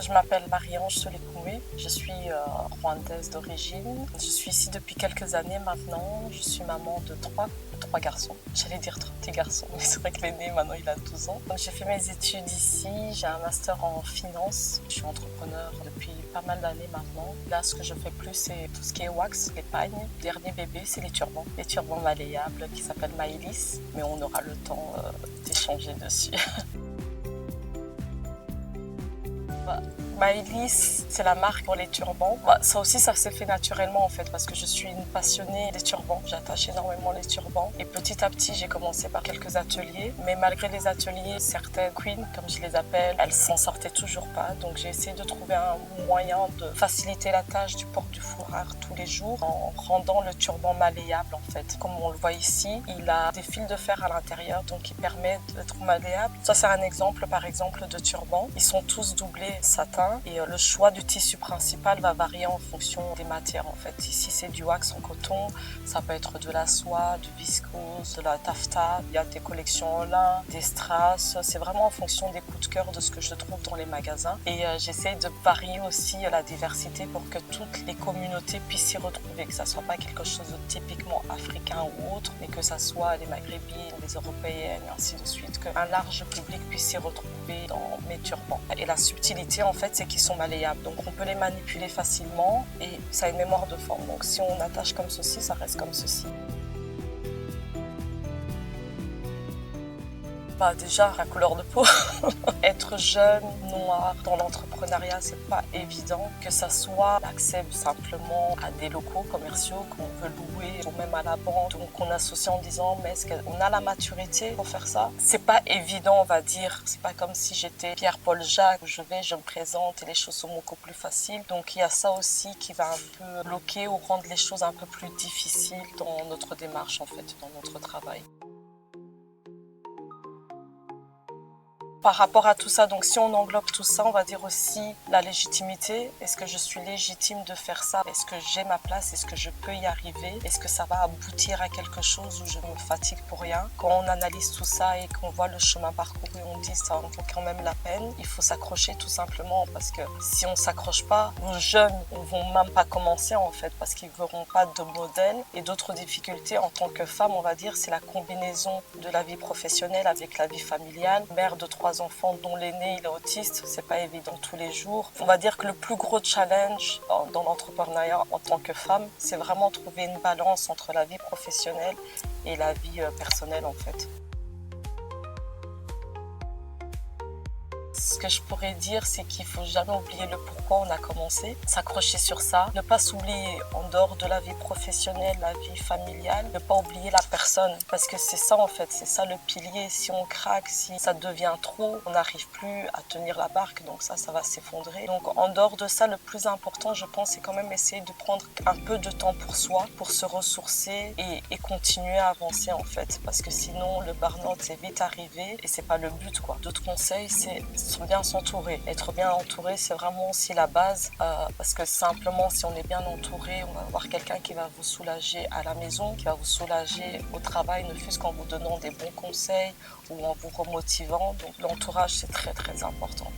Je m'appelle Marie-Ange Solekoumé, je suis rwandaise d'origine. Je suis ici depuis quelques années maintenant. Je suis maman de trois garçons. J'allais dire trois petits garçons, mais c'est vrai que l'aîné maintenant il a 12 ans. Donc j'ai fait mes études ici, j'ai un master en finance. Je suis entrepreneur depuis pas mal d'années maintenant. Là ce que je fais plus c'est tout ce qui est wax, les pagnes. Le dernier bébé c'est les turbans malléables qui s'appellent Maëlys, mais on aura le temps d'échanger dessus. Maëlys, c'est la marque pour les turbans. Ça aussi, ça s'est fait naturellement en fait parce que je suis une passionnée des turbans. J'attache énormément les turbans et petit à petit, j'ai commencé par quelques ateliers. Mais malgré les ateliers, certaines queens, comme je les appelle, elles s'en sortaient toujours pas. Donc j'ai essayé de trouver un moyen de faciliter la tâche du port du foulard tous les jours en rendant le turban malléable en fait. Comme on le voit ici, il a des fils de fer à l'intérieur donc il permet d'être malléable. Ça c'est un exemple par exemple de turban. Ils sont tous doublés satin. Et le choix du tissu principal va varier en fonction des matières en fait. Ici c'est du wax en coton, ça peut être de la soie, du viscose, de la taffeta. Il y a des collections en lin, des strass. C'est vraiment en fonction des coups de cœur de ce que je trouve dans les magasins. Et j'essaie de varier aussi la diversité pour que toutes les communautés puissent s'y retrouver, que ça soit pas quelque chose de typiquement africain ou autre, mais que ça soit les maghrébines, les européennes et ainsi de suite, qu'un large public puisse s'y retrouver dans mes turbans. Et la subtilité en fait c'est qu'ils sont malléables, donc on peut les manipuler facilement et ça a une mémoire de forme. Donc si on attache comme ceci, ça reste comme ceci. Déjà, la couleur de peau. Être jeune, noir, dans l'entrepreneuriat, c'est pas évident. Que ça soit l'accès simplement à des locaux commerciaux qu'on peut louer ou même à la banque. Donc on associe en disant, mais est-ce qu'on a la maturité pour faire ça? C'est pas évident, on va dire. C'est pas comme si j'étais Pierre-Paul Jacques, je me présente et les choses sont beaucoup plus faciles. Donc il y a ça aussi qui va un peu bloquer ou rendre les choses un peu plus difficiles dans notre démarche en fait, dans notre travail. Par rapport à tout ça, donc si on englobe tout ça, on va dire aussi la légitimité. Est-ce que je suis légitime de faire ça? Est-ce que j'ai ma place? Est-ce que je peux y arriver? Est-ce que ça va aboutir à quelque chose où je me fatigue pour rien? Quand on analyse tout ça et qu'on voit le chemin parcouru, on dit ça en vaut quand même la peine. Il faut s'accrocher tout simplement parce que si on s'accroche pas, nos jeunes ne vont même pas commencer en fait parce qu'ils ne verront pas de modèle. Et d'autres difficultés en tant que femme, on va dire, c'est la combinaison de la vie professionnelle avec la vie familiale. Mère de 3 enfants dont l'aîné il est autiste, c'est pas évident tous les jours. On va dire que le plus gros challenge dans l'entrepreneuriat en tant que femme, c'est vraiment trouver une balance entre la vie professionnelle et la vie personnelle en fait. Ce que je pourrais dire, c'est qu'il faut jamais oublier le pourquoi on a commencé, s'accrocher sur ça, ne pas s'oublier en dehors de la vie professionnelle, la vie familiale, ne pas oublier la personne, parce que c'est ça en fait, c'est ça le pilier. Si on craque, si ça devient trop, on n'arrive plus à tenir la barque, donc ça va s'effondrer. Donc en dehors de ça, le plus important, je pense, c'est quand même essayer de prendre un peu de temps pour soi, pour se ressourcer et continuer à avancer en fait, parce que sinon le burn-out c'est vite arrivé et c'est pas le but quoi. D'autres conseils, c'est bien s'entourer. Être bien entouré, c'est vraiment aussi la base parce que simplement, si on est bien entouré, on va avoir quelqu'un qui va vous soulager à la maison, qui va vous soulager au travail, ne fût-ce qu'en vous donnant des bons conseils ou en vous remotivant. Donc l'entourage, c'est très très important.